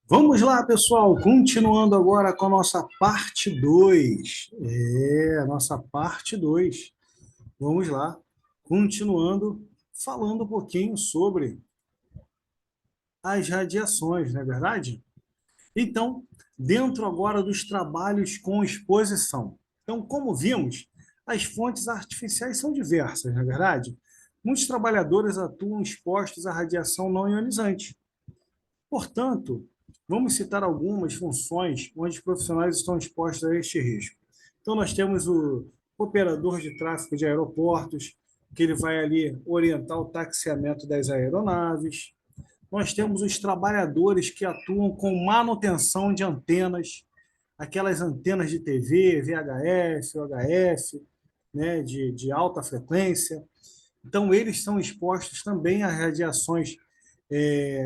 Vamos lá, pessoal, continuando agora com a nossa parte 2. A nossa parte 2. Vamos lá, continuando, falando um pouquinho sobre as radiações, não é verdade? Então, dentro agora dos trabalhos com exposição. Então, como vimos, as fontes artificiais são diversas, não é verdade? Muitos trabalhadores atuam expostos à radiação não ionizante. Portanto, vamos citar algumas funções onde os profissionais estão expostos a este risco. Então, nós temos o operador de tráfego de aeroportos, que ele vai ali orientar o taxiamento das aeronaves. Nós temos os trabalhadores que atuam com manutenção de antenas, aquelas antenas de TV, VHF, UHF, né, de alta frequência. Então, eles são expostos também a radiações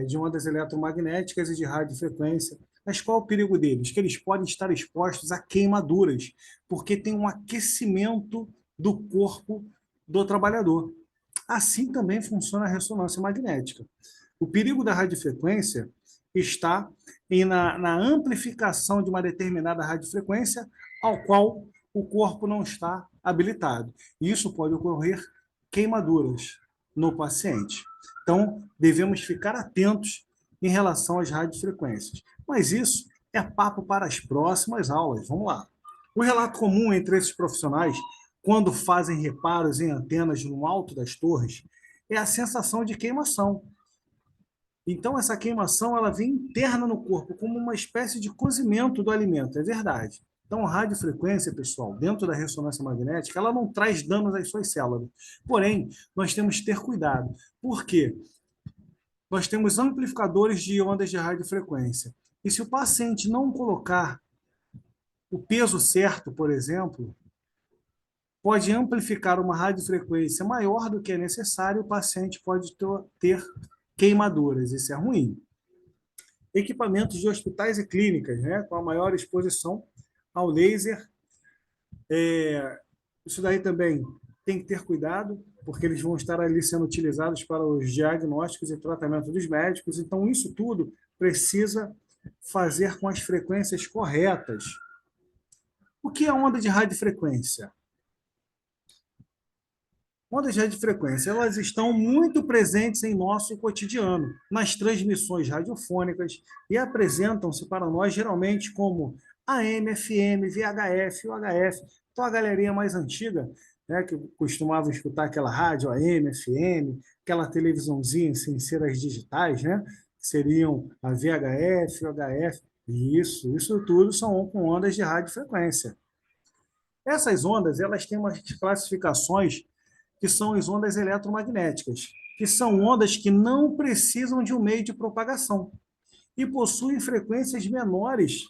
de ondas eletromagnéticas e de radiofrequência. Mas qual é o perigo deles? Que eles podem estar expostos a queimaduras, porque tem um aquecimento do corpo do trabalhador. Assim também funciona a ressonância magnética. O perigo da radiofrequência está na amplificação de uma determinada radiofrequência ao qual o corpo não está habilitado. E isso pode ocorrer queimaduras no paciente. Então, devemos ficar atentos em relação às radiofrequências. Mas isso é papo para as próximas aulas. Vamos lá. O relato comum entre esses profissionais, quando fazem reparos em antenas no alto das torres, é a sensação de queimação. Então, essa queimação ela vem interna no corpo, como uma espécie de cozimento do alimento, é verdade. Então, a radiofrequência, pessoal, dentro da ressonância magnética, ela não traz danos às suas células. Porém, nós temos que ter cuidado. Por quê? Nós temos amplificadores de ondas de radiofrequência. E se o paciente não colocar o peso certo, por exemplo, pode amplificar uma radiofrequência maior do que é necessário, o paciente pode ter queimaduras. Isso é ruim. Equipamentos de hospitais e clínicas, né, com a maior exposição ao laser. Isso daí também tem que ter cuidado, porque eles vão estar ali sendo utilizados para os diagnósticos e tratamento dos médicos. Então, isso tudo precisa fazer com as frequências corretas. O que é onda de radiofrequência? Ondas de radiofrequência, elas estão muito presentes em nosso cotidiano, nas transmissões radiofônicas, e apresentam-se para nós geralmente como AM, FM, VHF, UHF. Então, a galerinha mais antiga, né, que costumava escutar aquela rádio AM, FM, aquela televisãozinha sem ser as digitais, né, que seriam a VHF, UHF, isso tudo são com ondas de radiofrequência. Essas ondas, elas têm umas classificações que são as ondas eletromagnéticas, que são ondas que não precisam de um meio de propagação e possuem frequências menores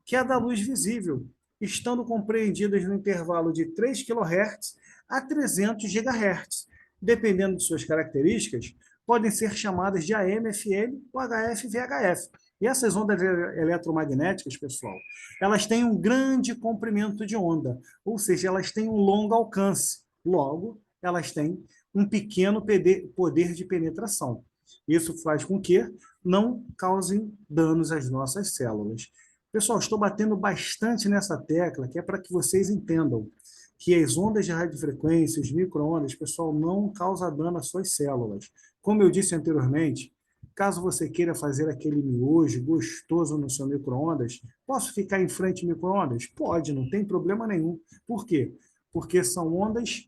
que a da luz visível, estando compreendidas no intervalo de 3 kHz a 300 GHz. Dependendo de suas características, podem ser chamadas de AM, FM, UHF e VHF. E essas ondas eletromagnéticas, pessoal, elas têm um grande comprimento de onda, ou seja, elas têm um longo alcance. Logo, elas têm um pequeno poder de penetração. Isso faz com que não causem danos às nossas células. Pessoal, estou batendo bastante nessa tecla, que é para que vocês entendam que as ondas de radiofrequência, os micro-ondas, pessoal, não causam dano às suas células. Como eu disse anteriormente, caso você queira fazer aquele miojo gostoso no seu micro-ondas, posso ficar em frente ao micro-ondas? Pode, não tem problema nenhum. Por quê? Porque são ondas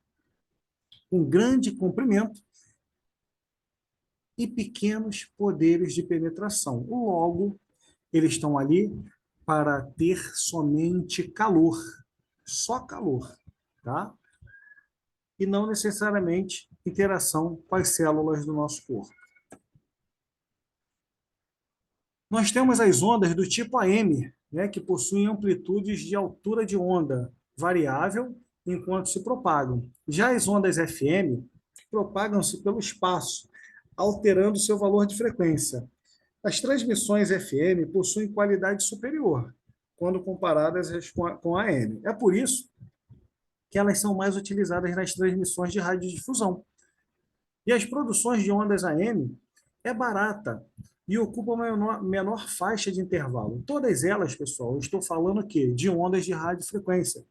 com grande comprimento e pequenos poderes de penetração. Logo, eles estão ali para ter somente calor, só calor, tá? E não necessariamente interação com as células do nosso corpo. Nós temos as ondas do tipo AM, né, que possuem amplitudes de altura de onda variável enquanto se propagam. Já as ondas FM propagam-se pelo espaço, alterando seu valor de frequência. As transmissões FM possuem qualidade superior quando comparadas com a AM. É por isso que elas são mais utilizadas nas transmissões de radiodifusão. E as produções de ondas AM é barata, e ocupam a menor faixa de intervalo. Todas elas, pessoal, eu estou falando aqui de ondas de radiofrequência,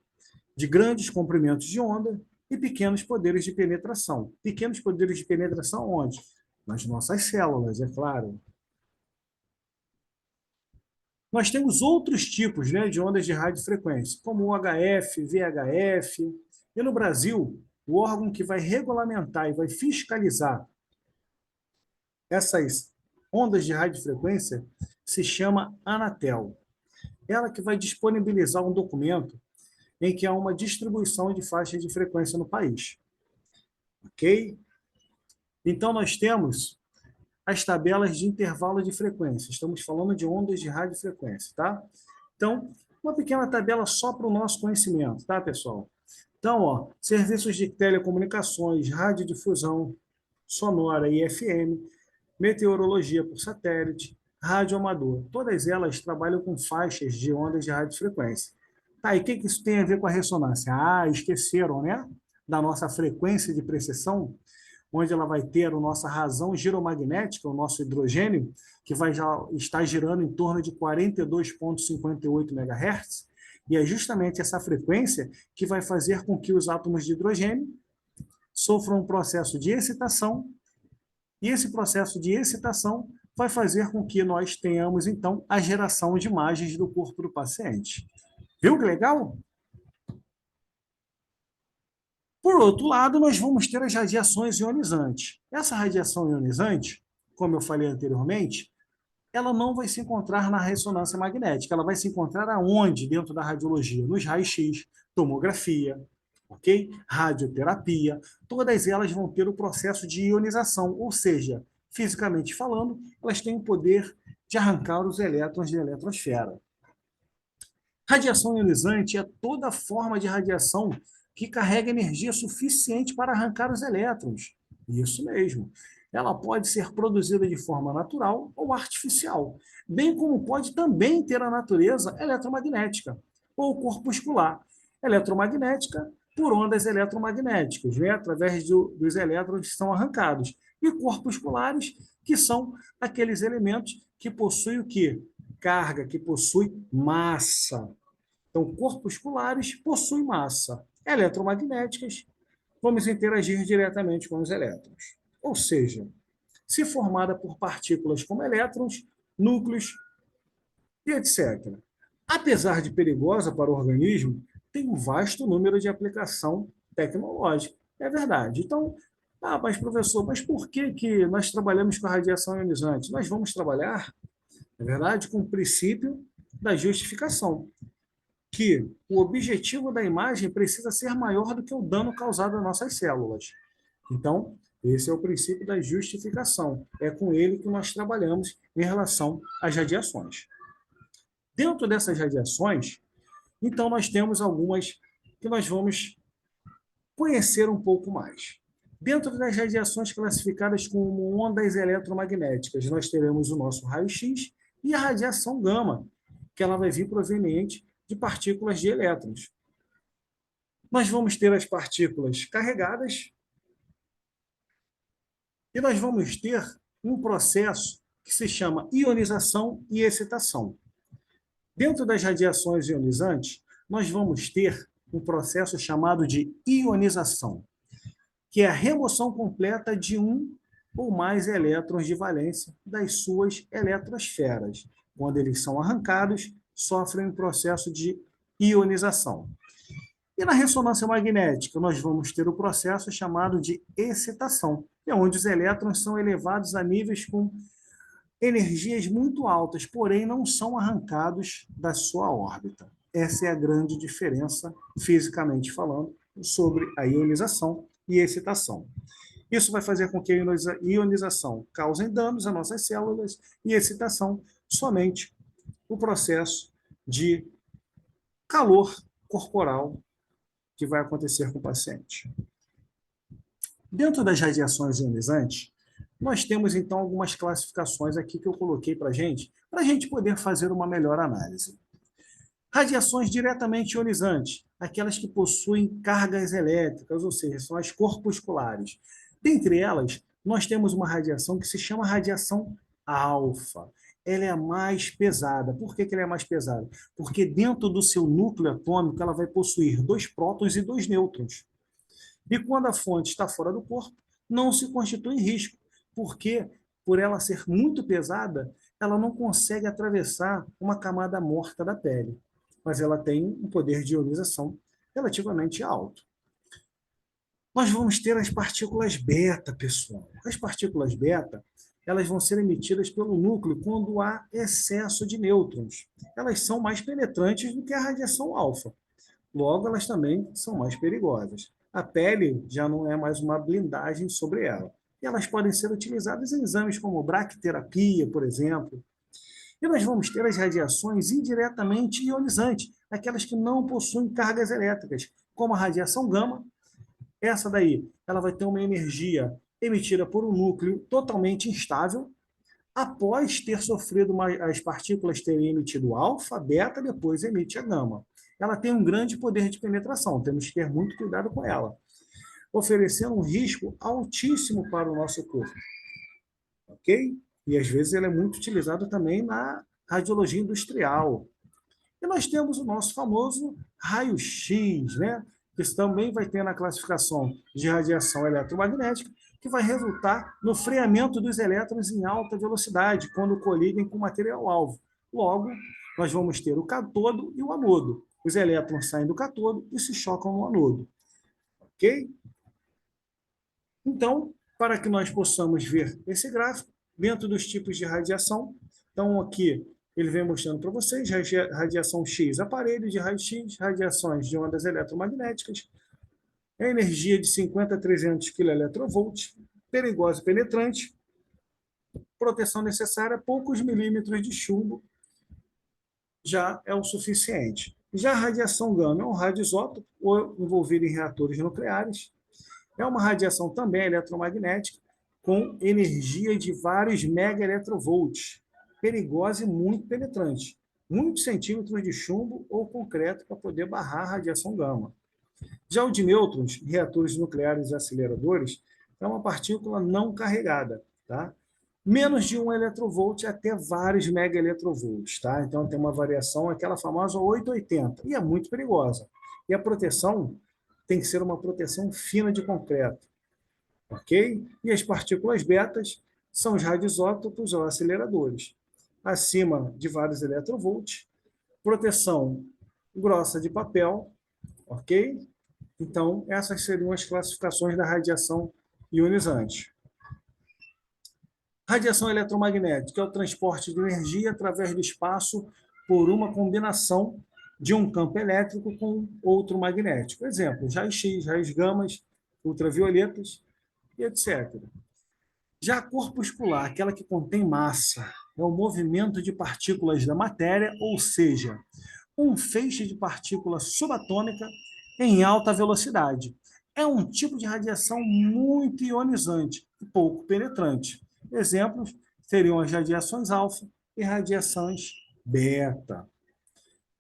de grandes comprimentos de onda e pequenos poderes de penetração. Pequenos poderes de penetração onde? Nas nossas células, é claro. Nós temos outros tipos, né, de ondas de radiofrequência, como o HF, VHF. E no Brasil, o órgão que vai regulamentar e vai fiscalizar essas ondas de radiofrequência se chama Anatel. Ela que vai disponibilizar um documento em que há uma distribuição de faixas de frequência no país. Ok? Então, nós temos as tabelas de intervalo de frequência. Estamos falando de ondas de radiofrequência, tá? Então, uma pequena tabela só para o nosso conhecimento, tá, pessoal? Então, ó, serviços de telecomunicações, radiodifusão sonora e FM, meteorologia por satélite, rádio amador. Todas elas trabalham com faixas de ondas de radiofrequência. Tá, e o que isso tem a ver com a ressonância? Ah, esqueceram, né? Da nossa frequência de precessão, onde ela vai ter a nossa razão giromagnética, o nosso hidrogênio, que vai já estar girando em torno de 42,58 MHz, e é justamente essa frequência que vai fazer com que os átomos de hidrogênio sofram um processo de excitação, e esse processo de excitação vai fazer com que nós tenhamos, então, a geração de imagens do corpo do paciente. Viu que legal? Por outro lado, nós vamos ter as radiações ionizantes. Essa radiação ionizante, como eu falei anteriormente, ela não vai se encontrar na ressonância magnética, ela vai se encontrar aonde dentro da radiologia? Nos raios-x, tomografia, ok? Radioterapia, todas elas vão ter o processo de ionização, ou seja, fisicamente falando, elas têm o poder de arrancar os elétrons da eletrosfera. Radiação ionizante é toda forma de radiação que carrega energia suficiente para arrancar os elétrons. Isso mesmo. Ela pode ser produzida de forma natural ou artificial, bem como pode também ter a natureza eletromagnética ou corpuscular. Eletromagnética por ondas eletromagnéticas, né? Através dos elétrons que são arrancados. E corpusculares, que são aqueles elementos que possuem o quê? Carga, que possui massa. Então, corpusculares possuem massa. Eletromagnéticas, vamos interagir diretamente com os elétrons. Ou seja, se formada por partículas como elétrons, núcleos e etc. Apesar de perigosa para o organismo, tem um vasto número de aplicação tecnológica. É verdade. Então, mas professor, mas por que nós trabalhamos com a radiação ionizante? Nós vamos trabalhar, é verdade, com o princípio da justificação, que o objetivo da imagem precisa ser maior do que o dano causado às nossas células. Então, esse é o princípio da justificação. É com ele que nós trabalhamos em relação às radiações. Dentro dessas radiações, então, nós temos algumas que nós vamos conhecer um pouco mais. Dentro das radiações classificadas como ondas eletromagnéticas, nós teremos o nosso raio-x e a radiação gama, que ela vai vir proveniente de partículas de elétrons. Nós vamos ter as partículas carregadas e nós vamos ter um processo que se chama ionização e excitação. Dentro das radiações ionizantes, nós vamos ter um processo chamado de ionização, que é a remoção completa de um ou mais elétrons de valência das suas eletrosferas. Quando eles são arrancados, sofrem um processo de ionização. E na ressonância magnética, nós vamos ter o processo chamado de excitação, é onde os elétrons são elevados a níveis com energias muito altas, porém não são arrancados da sua órbita. Essa é a grande diferença, fisicamente falando, sobre a ionização e a excitação. Isso vai fazer com que a ionização cause danos às nossas células e a excitação somente o processo de calor corporal que vai acontecer com o paciente. Dentro das radiações ionizantes, nós temos, então, algumas classificações aqui que eu coloquei para a gente poder fazer uma melhor análise. Radiações diretamente ionizantes, aquelas que possuem cargas elétricas, ou seja, são as corpusculares. Dentre elas, nós temos uma radiação que se chama radiação alfa. Ela é a mais pesada. Por que que ela é mais pesada? Porque dentro do seu núcleo atômico ela vai possuir 2 prótons e 2 nêutrons. E quando a fonte está fora do corpo, não se constitui risco, porque, por ela ser muito pesada, ela não consegue atravessar uma camada morta da pele, mas ela tem um poder de ionização relativamente alto. Nós vamos ter as partículas beta, pessoal. As partículas beta, elas vão ser emitidas pelo núcleo quando há excesso de nêutrons. Elas são mais penetrantes do que a radiação alfa. Logo, elas também são mais perigosas. A pele já não é mais uma blindagem sobre ela. E elas podem ser utilizadas em exames como braquiterapia, por exemplo. E nós vamos ter as radiações indiretamente ionizantes, aquelas que não possuem cargas elétricas, como a radiação gama. Essa daí, ela vai ter uma energia emitida por um núcleo totalmente instável, após ter sofrido as partículas terem emitido alfa, beta, depois emite a gama. Ela tem um grande poder de penetração, temos que ter muito cuidado com ela, oferecendo um risco altíssimo para o nosso corpo. Ok? E às vezes ela é muito utilizada também na radiologia industrial. E nós temos o nosso famoso raio-x, né? Que também vai ter na classificação de radiação eletromagnética, que vai resultar no freamento dos elétrons em alta velocidade, quando colidem com o material-alvo. Logo, nós vamos ter o cátodo e o anodo. Os elétrons saem do cátodo e se chocam no anodo. Ok? Então, para que nós possamos ver esse gráfico, dentro dos tipos de radiação, então aqui ele vem mostrando para vocês radiação X, aparelho de raio-x, radiações de ondas eletromagnéticas, a energia de 50 a 300 kV, perigosa e penetrante, proteção necessária, poucos milímetros de chumbo já é o suficiente. Já a radiação gama é um radioisótopo envolvido em reatores nucleares, é uma radiação também eletromagnética, com energia de vários megaelectrovolts, perigosa e muito penetrante. Muitos centímetros de chumbo ou concreto para poder barrar a radiação gama. Já o de nêutrons, reatores nucleares e aceleradores, é uma partícula não carregada, tá? Menos de 1 eletrovolt até vários megaelectrovolts, tá? Então tem uma variação, aquela famosa 880, e é muito perigosa. E a proteção tem que ser uma proteção fina de concreto, ok? E as partículas betas são os radioisótopos ou aceleradores, acima de vários eletrovolts, proteção grossa de papel, ok? Então, essas seriam as classificações da radiação ionizante. Radiação eletromagnética é o transporte de energia através do espaço por uma combinação de um campo elétrico com outro magnético. Exemplo, raios-x, raios gamas, ultravioletas e etc. Já a corpuscular, aquela que contém massa, é o movimento de partículas da matéria, ou seja, um feixe de partícula subatômica em alta velocidade. É um tipo de radiação muito ionizante e pouco penetrante. Exemplos seriam as radiações alfa e radiações beta.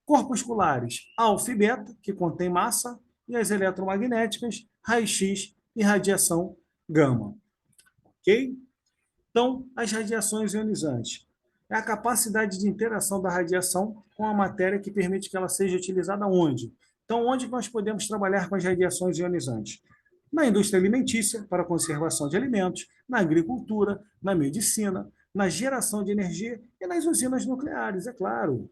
Corpusculares, alfa e beta, que contém massa, e as eletromagnéticas, raio-x e radiação gama. Ok? Então, as radiações ionizantes. É a capacidade de interação da radiação com a matéria que permite que ela seja utilizada onde? Então, onde nós podemos trabalhar com as radiações ionizantes? Na indústria alimentícia, para a conservação de alimentos, na agricultura, na medicina, na geração de energia e nas usinas nucleares, é claro.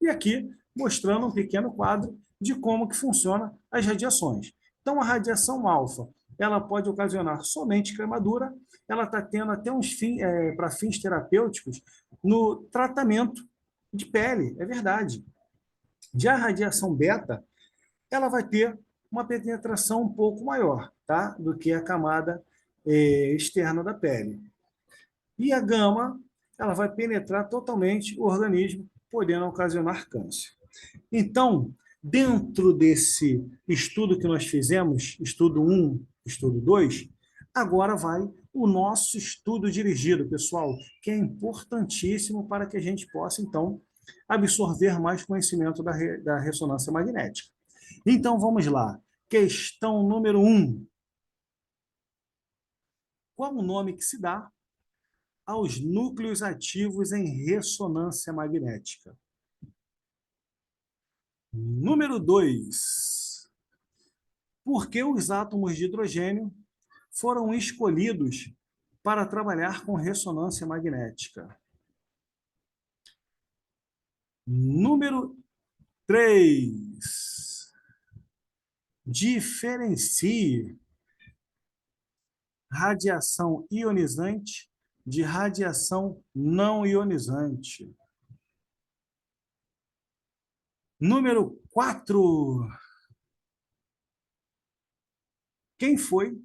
E aqui, mostrando um pequeno quadro de como que funciona as radiações. Então, a radiação alfa, ela pode ocasionar somente queimadura, ela está tendo até uns para fins terapêuticos no tratamento de pele, é verdade. Já a radiação beta, ela vai ter uma penetração um pouco maior, tá? Do que a camada externa da pele. E a gama, ela vai penetrar totalmente o organismo, podendo ocasionar câncer. Então, dentro desse estudo que nós fizemos, estudo 1, estudo 2, agora vai o nosso estudo dirigido, pessoal, que é importantíssimo para que a gente possa, então, absorver mais conhecimento da ressonância magnética. Então, vamos lá. Questão número 1. Qual o nome que se dá aos núcleos ativos em ressonância magnética. Número 2. Por que os átomos de hidrogênio foram escolhidos para trabalhar com ressonância magnética? Número 3. Diferencie radiação ionizante de radiação não ionizante. Número 4. Quem foi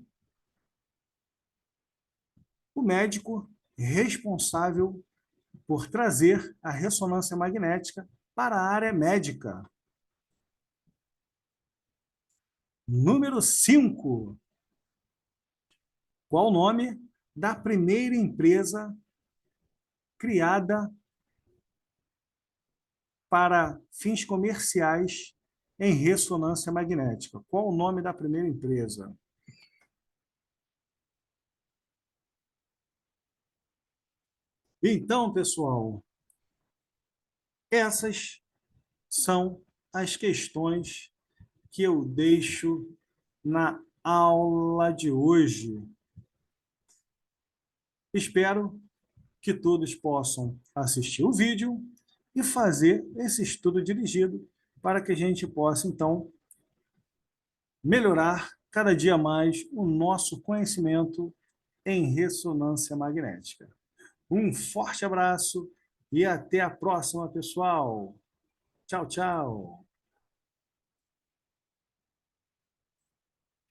o médico responsável por trazer a ressonância magnética para a área médica? Número 5. Qual o nome da primeira empresa criada para fins comerciais em ressonância magnética? Qual o nome da primeira empresa? Então, pessoal, essas são as questões que eu deixo na aula de hoje. Espero que todos possam assistir o vídeo e fazer esse estudo dirigido para que a gente possa, então, melhorar cada dia mais o nosso conhecimento em ressonância magnética. Um forte abraço e até a próxima, pessoal. Tchau, tchau.